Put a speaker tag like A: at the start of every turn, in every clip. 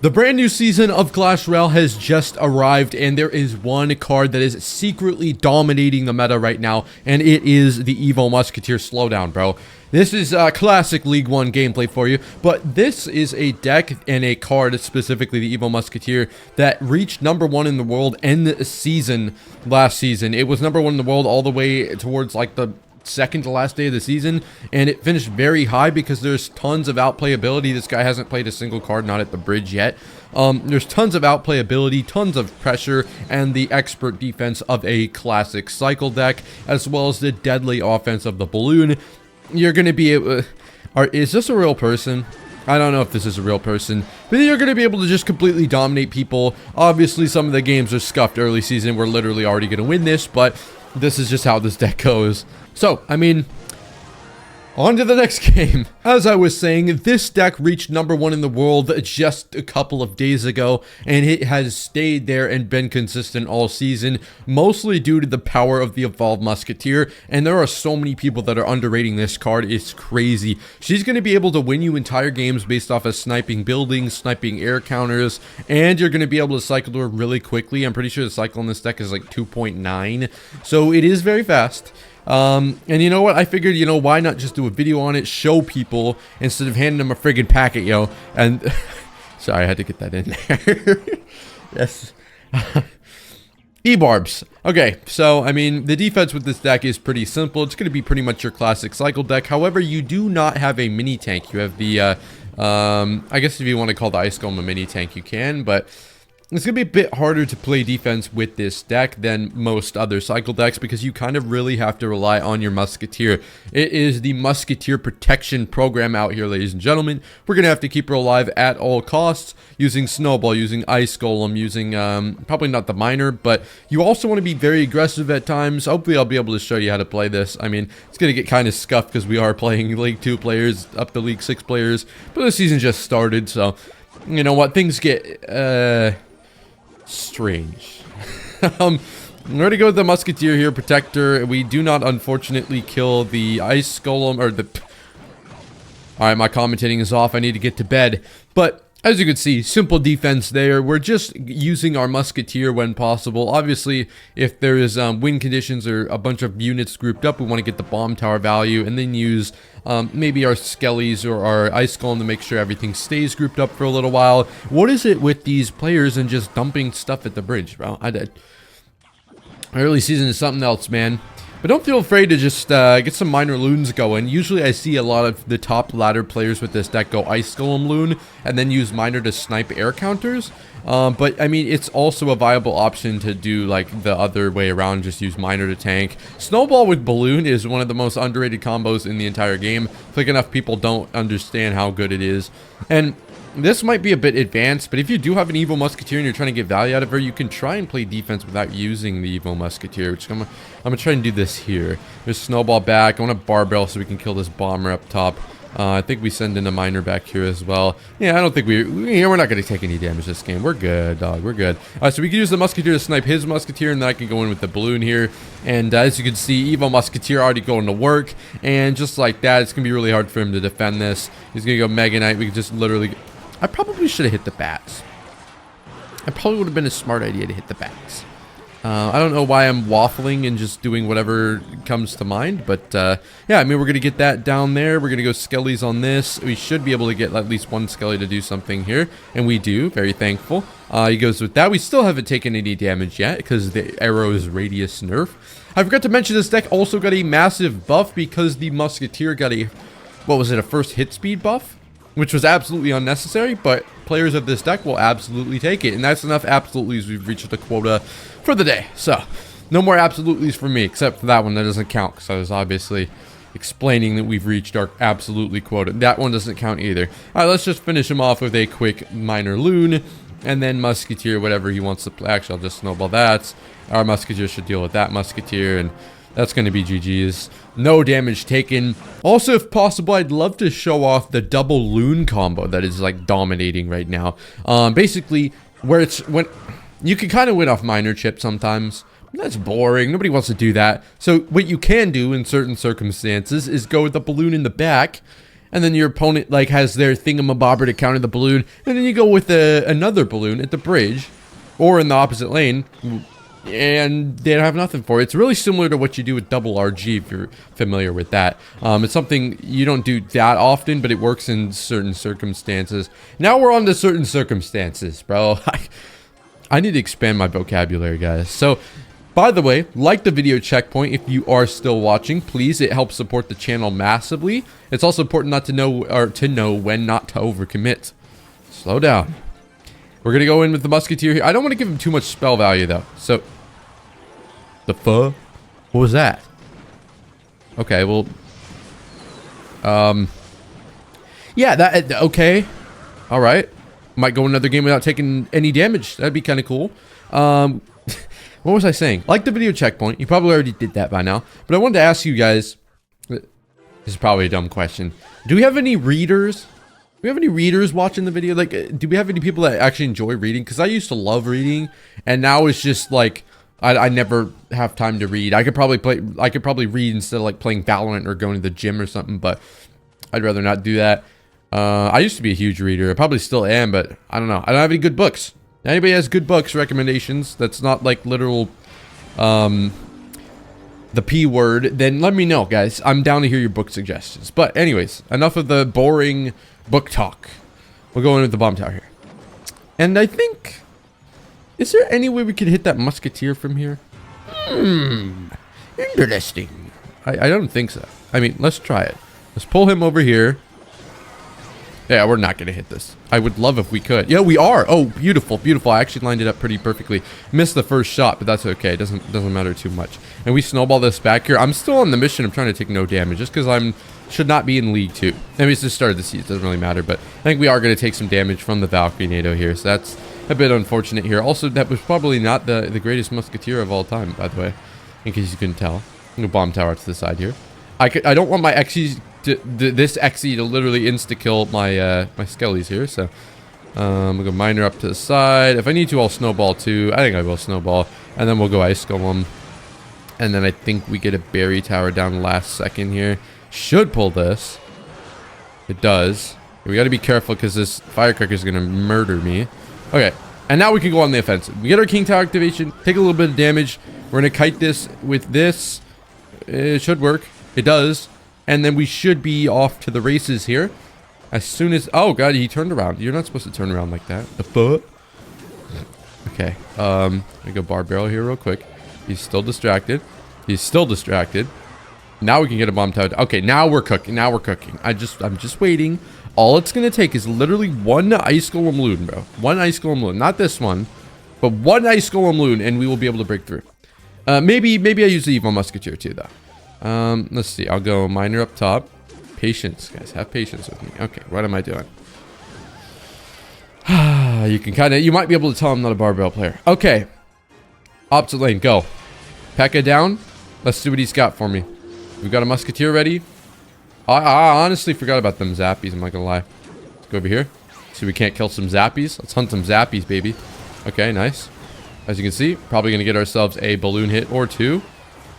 A: The brand new season of Clash Royale has just arrived, and there is one card that is secretly dominating the meta right now, and it is the Evo Musketeer Slowdown, bro. This is classic League 1 gameplay for you, but this is a deck and a card, specifically the Evo Musketeer, that reached #1 in the world in the season last season. It was #1 in the world all the way towards like the second to last day of the season, and it finished very high because there's tons of outplayability. This guy hasn't played a single card not at the bridge yet. There's tons of outplayability, tons of pressure, and the expert defense of a classic cycle deck, as well as the deadly offense of the balloon. You're going to be able... is this a real person? I don't know if this is a real person, but you're going to be able to just completely dominate people. Obviously, some of the games are scuffed early season. We're literally already going to win this, but this is just how this deck goes. So, I mean, on to the next game. As I was saying, this deck reached #1 in the world just a couple of days ago, and it has stayed there and been consistent all season, mostly due to the power of the Evolved Musketeer, and there are so many people that are underrating this card. It's crazy. She's going to be able to win you entire games based off of sniping buildings, sniping air counters, and you're going to be able to cycle to her really quickly. I'm pretty sure the cycle in this deck is like 2.9, so it is very fast. And you know what? I figured, you know, why not just do a video on it, show people, instead of handing them a friggin' packet, yo. And, sorry, I had to get that in there. Yes. E-barbs. Okay, so, I mean, the defense with this deck is pretty simple. It's going to be pretty much your classic cycle deck. However, you do not have a mini tank. You have the, I guess if you want to call the Ice Golem a mini tank, you can, but it's going to be a bit harder to play defense with this deck than most other cycle decks because you kind of really have to rely on your Musketeer. It is the Musketeer protection program out here, ladies and gentlemen. We're going to have to keep her alive at all costs using Snowball, using Ice Golem, using probably not the Miner, but you also want to be very aggressive at times. Hopefully I'll be able to show you how to play this. I mean, it's going to get kind of scuffed because we are playing League 2 players up to League 6 players, but the season just started, so you know what, things get strange. We're going to go with the Musketeer here, Protector. We do not, unfortunately, kill the Ice Golem, or the... Alright, my commentating is off. I need to get to bed. But, as you can see, simple defense there. We're just using our Musketeer when possible. Obviously, if there is win conditions or a bunch of units grouped up, we want to get the bomb tower value, and then use maybe our Skellies or our Ice Golem to make sure everything stays grouped up for a little while. What is it with these players and just dumping stuff at the bridge, bro? Early season is something else, man. But don't feel afraid to just get some minor loons going. Usually I see a lot of the top ladder players with this deck go Ice Golem loon and then use miner to snipe air counters. But I mean, it's also a viable option to do like the other way around, just use miner to tank. Snowball with balloon is one of the most underrated combos in the entire game. I think enough people don't understand how good it is. And this might be a bit advanced, but if you do have an Evo Musketeer and you're trying to get value out of her, you can try and play defense without using the Evo Musketeer, which I'm gonna try and do this here. There's Snowball back. I want a barbell so we can kill this bomber up top. I think we send in a miner back here as well. Yeah, I don't think we're not going to take any damage this game. We're good, dog. We're good. So we can use the Musketeer to snipe his Musketeer, and then I can go in with the balloon here. And as you can see, Evo Musketeer already going to work. And just like that, it's going to be really hard for him to defend this. He's going to go Mega Knight. We can just literally... I probably should have hit the bats. It probably would have been a smart idea to hit the bats. I don't know why I'm waffling and just doing whatever comes to mind, but yeah, I mean, we're going to get that down there. We're going to go Skellies on this. We should be able to get at least one Skelly to do something here, and we do. Very thankful. He goes with that. We still haven't taken any damage yet because the arrow's radius nerf. I forgot to mention this deck also got a massive buff because the Musketeer got a, what was it, a first hit speed buff? Which was absolutely unnecessary, but players of this deck will absolutely take it. And that's enough absolutely's. We've reached the quota for the day. So, no more absolutely's for me, except for that one. That doesn't count, because I was obviously explaining that we've reached our absolutely quota. That one doesn't count either. Alright, let's just finish him off with a quick minor loon, and then Musketeer, whatever he wants to play. Actually, I'll just snowball that. Our Musketeer should deal with that Musketeer, and that's going to be GG's. No damage taken. Also, if possible, I'd love to show off the double loon combo that is like dominating right now. Basically, where it's when you can kind of win off miner chip sometimes. That's boring. Nobody wants to do that. So what you can do in certain circumstances is go with the balloon in the back and then your opponent like has their thingamabobber to counter the balloon, and then you go with another balloon at the bridge, or in the opposite lane, and they don't have nothing for it. It's really similar to what you do with double RG, if you're familiar with that. It's something you don't do that often, but it works in certain circumstances. Now we're on to certain circumstances, bro. I need to expand my vocabulary, guys. So, by the way, like the video checkpoint if you are still watching, please. It helps support the channel massively. It's also important not to know, or to know when not to overcommit. Slow down. We're gonna go in with the Musketeer here. I don't want to give him too much spell value though. So, the fuck? What was that? Okay, well, yeah, that okay. All right, might go another game without taking any damage. That'd be kind of cool. What was I saying? Like the video checkpoint. You probably already did that by now. But I wanted to ask you guys. This is probably a dumb question. Do we have any readers? Do we have any readers watching the video? Like, do we have any people that actually enjoy reading? Because I used to love reading, and now it's just like I never have time to read. I could probably read instead of like playing Valorant or going to the gym or something. But I'd rather not do that. I used to be a huge reader. I probably still am, but I don't know. I don't have any good books. Anybody has good books recommendations that's not like literal the P word, then let me know, guys. I'm down to hear your book suggestions. But anyways, enough of the boring book talk. We'll go in with the bomb tower here. And I think, is there any way we could hit that Musketeer from here? Interesting. I don't think so. I mean, let's try it. Let's pull him over here. Yeah, we're not going to hit this. I would love if we could. Yeah, we are. Oh, beautiful, beautiful. I actually lined it up pretty perfectly. Missed the first shot, but that's okay. It doesn't matter too much. And we snowball this back here. I'm still on the mission of trying to take no damage, just because should not be in League 2. I mean, it's the start of the season. It doesn't really matter, but I think we are going to take some damage from the Valkyrie NATO here, so that's a bit unfortunate here. Also, that was probably not the greatest Musketeer of all time, by the way, in case you couldn't tell. I'm going to bomb tower to the side here. I don't want my Xy's this Xe to literally insta-kill my my skellies here, so we'll go miner up to the side. If I need to, I'll snowball too. I think I will snowball, and then we'll go ice golem, and then I think we get a berry tower down last second here. Should pull this. It does. We got to be careful because this firecracker is gonna murder me. Okay, and now we can go on the offensive. We get our king tower activation, take a little bit of damage. We're gonna kite this with this. It should work. It does. And then we should be off to the races here. As soon as... Oh, God, he turned around. You're not supposed to turn around like that. The fuck? Okay. Let me go bar barrel here real quick. He's still distracted. He's still distracted. Now we can get a bomb tower. Okay, now we're cooking. Now we're cooking. I'm just waiting. All it's going to take is literally one ice golem loon, bro. One ice golem loon. Not this one. But one ice golem loon, and we will be able to break through. Maybe I use the Evo Musketeer too, though. Let's see. I'll go miner up top. Patience, guys. Have patience with me. Okay, what am I doing? You can kind of... You might be able to tell I'm not a barbell player. Okay. Opposite lane, go. P.E.K.K.A down. Let's see what he's got for me. We've got a Musketeer ready. I honestly forgot about them zappies. I'm not gonna lie. Let's go over here. See if we can't kill some zappies. Let's hunt some zappies, baby. Okay, nice. As you can see, probably gonna get ourselves a balloon hit or two.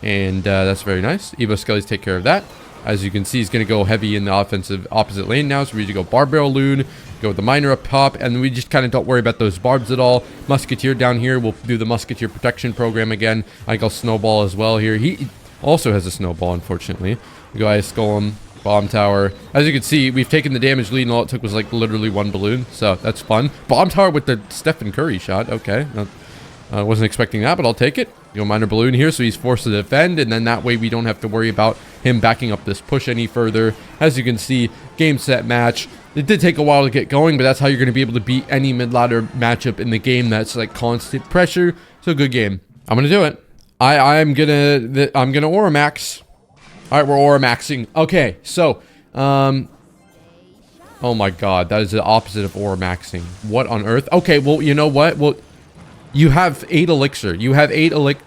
A: And that's very nice. Evo Skellies take care of that. As you can see, he's going to go heavy in the offensive opposite lane now. So we need to go bar barrel loon, go with the miner up top, and we just kind of don't worry about those barbs at all. Musketeer down here. We'll do the Musketeer protection program again. I think I'll snowball as well here. He also has a snowball, unfortunately. We go ice golem, bomb tower. As you can see, we've taken the damage lead, and all it took was like literally one balloon. So that's fun. Bomb tower with the Stephen Curry shot. Okay. I wasn't expecting that, but I'll take it. Go miner balloon here, so he's forced to defend, and then that way we don't have to worry about him backing up this push any further. As you can see, game, set, match. It did take a while to get going, but that's how you're going to be able to beat any mid-ladder matchup in the game that's like constant pressure. So good game. I'm going to do it. I'm gonna aura max. All right, we're aura maxing. Okay, so oh my god, that is the opposite of aura maxing. What on earth? Okay, well, you know what? Well, you have 8 elixir. You have 8 elixir.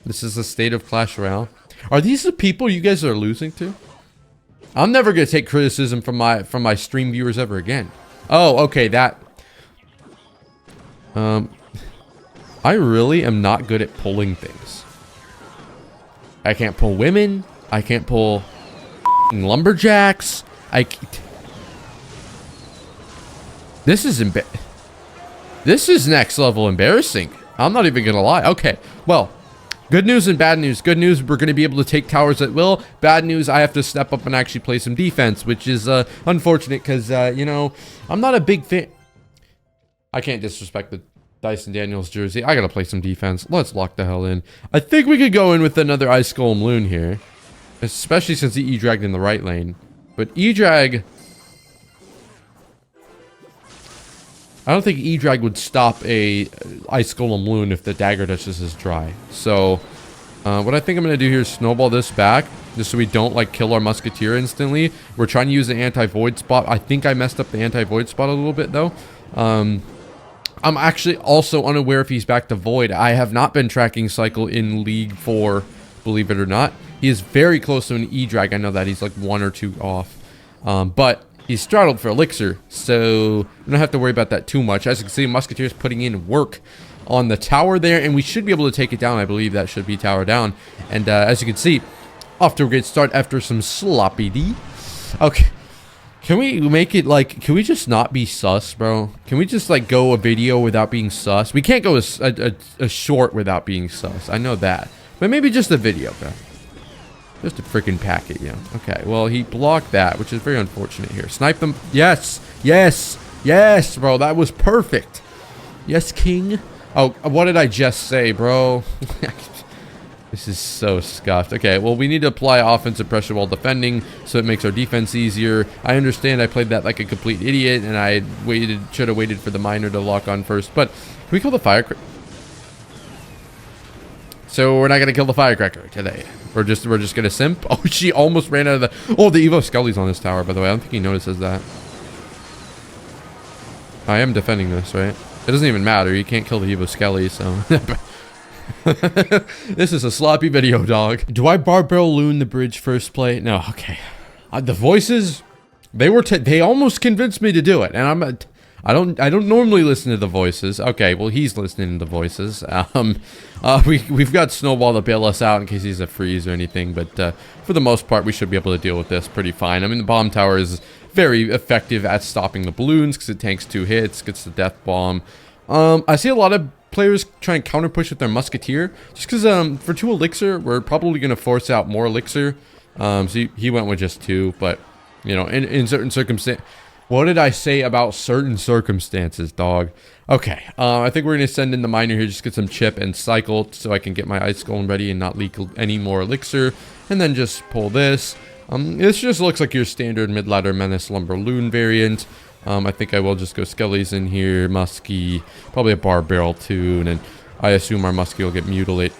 A: This is the state of Clash Royale. Are these the people you guys are losing to? I'm never gonna take criticism from my stream viewers ever again. Oh, okay, that. I really am not good at pulling things. I can't pull women. I can't pull lumberjacks. This is next level embarrassing. I'm not even gonna lie. Okay, well, good news and bad news. Good news, we're gonna be able to take towers at will. Bad news, I have to step up and actually play some defense, which is unfortunate because you know, I'm not a big fan. I can't disrespect the Dyson Daniels jersey. I gotta play some defense. Let's lock the hell in. I think we could go in with another Ice Golem Loon here, especially since he E-dragged in the right lane. But E-drag, I don't think E-drag would stop a Ice Golem Loon if the Dagger Duchess is dry. So, what I think I'm going to do here is snowball this back, just so we don't, like, kill our Musketeer instantly. We're trying to use the anti-void spot. I think I messed up the anti-void spot a little bit, though. I'm actually also unaware if he's back to Void. I have not been tracking Cycle in League 4, believe it or not. He is very close to an E-drag. I know that he's, like, 1 or 2 off. But he's straddled for Elixir, so we don't have to worry about that too much. As you can see, Musketeer's putting in work on the tower there, and we should be able to take it down. I believe that should be tower down. And as you can see, off to a great start after some sloppy D. Okay, can we make it like, can we just not be sus, bro? Can we just like go a video without being sus? We can't go a short without being sus. I know that, but maybe just a video, bro. Just a freaking packet, yeah. Okay, well, he blocked that, which is very unfortunate here. Snipe them. Yes, yes, yes, bro. That was perfect. Yes, king. Oh, what did I just say, bro? This is so scuffed. Okay, well, we need to apply offensive pressure while defending, so it makes our defense easier. I understand I played that like a complete idiot, and I should have waited for the miner to lock on first. But can we kill the firecracker? So we're not gonna kill the firecracker today. We're just gonna simp. Oh, she almost ran out of the. Oh, the Evo Skelly's on this tower, by the way. I don't think he notices that. I am defending this, right? It doesn't even matter. You can't kill the Evo Skelly, so. This is a sloppy video, dog. Do I Barbell Loon the bridge first play? No. Okay. The voices, they almost convinced me to do it, and I don't normally listen to the voices. Okay, well, he's listening to the voices. We've got Snowball to bail us out in case he's a freeze or anything, but for the most part, we should be able to deal with this pretty fine. I mean, the bomb tower is very effective at stopping the balloons because it tanks 2 hits, gets the death bomb. I see a lot of players try and counter push with their Musketeer, just because for 2 elixir, we're probably going to force out more elixir. So he went with just 2, but you know, in certain circumstances. What did I say about certain circumstances, dog? Okay, I think we're going to send in the miner here, just get some chip and cycle so I can get my Ice Golem ready and not leak any more elixir. And then just pull this. This just looks like your standard mid-ladder Menace Lumberloon variant. I think I will just go Skellies in here, Muskie, probably a Bar Barrel too, and then I assume our Muskie will get mutilated.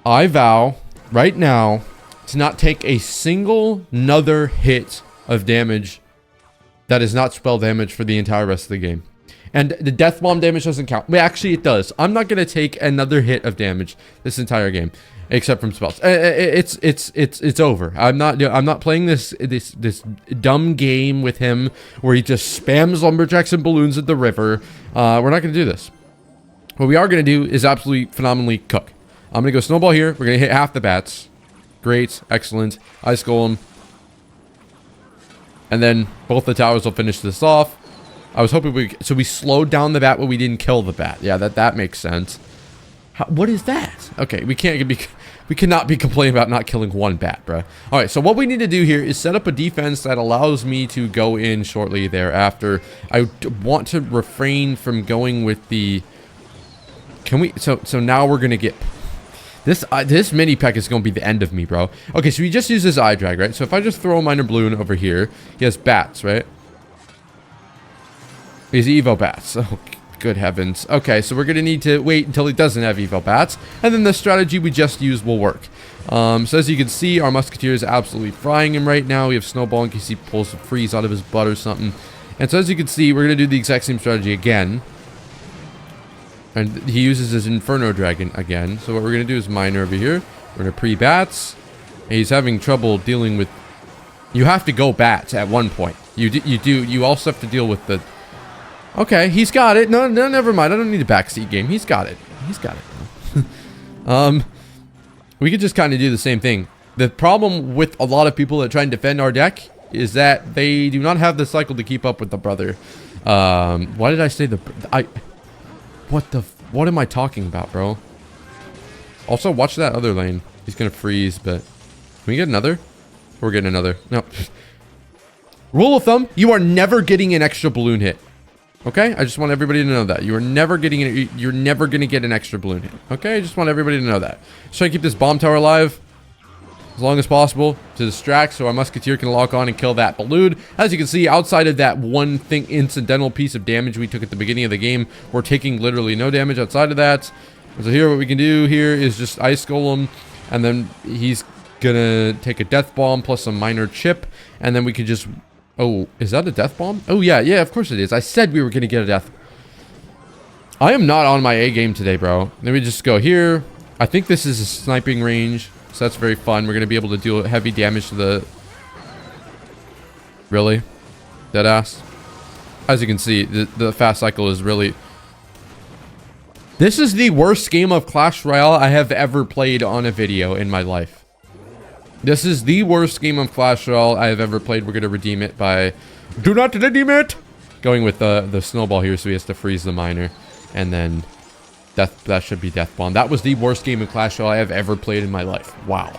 A: I vow right now to not take a single another hit of damage that is not spell damage for the entire rest of the game. And the death bomb damage doesn't count. Wait, actually it does. I'm not going to take another hit of damage this entire game, except from spells. It's over. I'm not playing this dumb game with him where he just spams lumberjacks and balloons at the river. We're not going to do this. What we are going to do is absolutely phenomenally cook. I'm going to go Snowball here. We're going to hit half the bats. Great. Excellent. Ice Golem. And then both the towers will finish this off. I was hoping so we slowed down the bat, but we didn't kill the bat. Yeah, that makes sense. What is that? Okay, we cannot be complaining about not killing 1 bat, bro. All right, so what we need to do here is set up a defense that allows me to go in shortly thereafter. I want to refrain from going with the... Can we... So now we're going to get... This mini peck is going to be the end of me, bro. Okay, so he just uses eye drag, right? So if I just throw a miner balloon over here, he has bats, right? He's Evo bats. Oh, good heavens. Okay, so we're going to need to wait until he doesn't have Evo bats. And then the strategy we just used will work. So as you can see, our Musketeer is absolutely frying him right now. We have Snowball in case he pulls a freeze out of his butt or something. And so as you can see, we're going to do the exact same strategy again. And he uses his Inferno Dragon again. So what we're going to do is miner over here. We're going to pre-bats. And he's having trouble dealing with... You have to go bats at one point. You also have to deal with the... Okay, he's got it. No, never mind. I don't need a backseat game. He's got it. He's got it. We could just kind of do the same thing. The problem with a lot of people that try and defend our deck is that they do not have the cycle to keep up with the brother. Why did I say what am I talking about, bro? Also, watch that other lane. He's gonna freeze, but can we get another? We're getting another. No. Rule of thumb, you are never getting an extra balloon hit. Okay? I just want everybody to know that. You're never going to get an extra balloon hit. Okay? I just want everybody to know that. Just try to keep this bomb tower alive as long as possible to distract so our musketeer can lock on and kill that balloon. As you can see, outside of that one thing, incidental piece of damage we took at the beginning of the game, we're taking literally no damage outside of that. So here, what we can do here is just ice golem, and then he's gonna take a death bomb plus a minor chip, and then we could just... Oh, is that a death bomb? Oh, yeah, of course it is. I said we were going to get a death. I am not on my A game today, bro. Let me just go here. I think this is a sniping range, so that's very fun. We're going to be able to deal heavy damage to the... Really? Deadass? As you can see, the fast cycle is really... This is the worst game of Clash Royale I have ever played on a video in my life. This is the worst game of Clash Royale I have ever played. We're going to redeem it by... Do not redeem it! Going with the snowball here, so he has to freeze the miner. And then... That should be Death Bomb. That was the worst game of Clash Royale I have ever played in my life. Wow.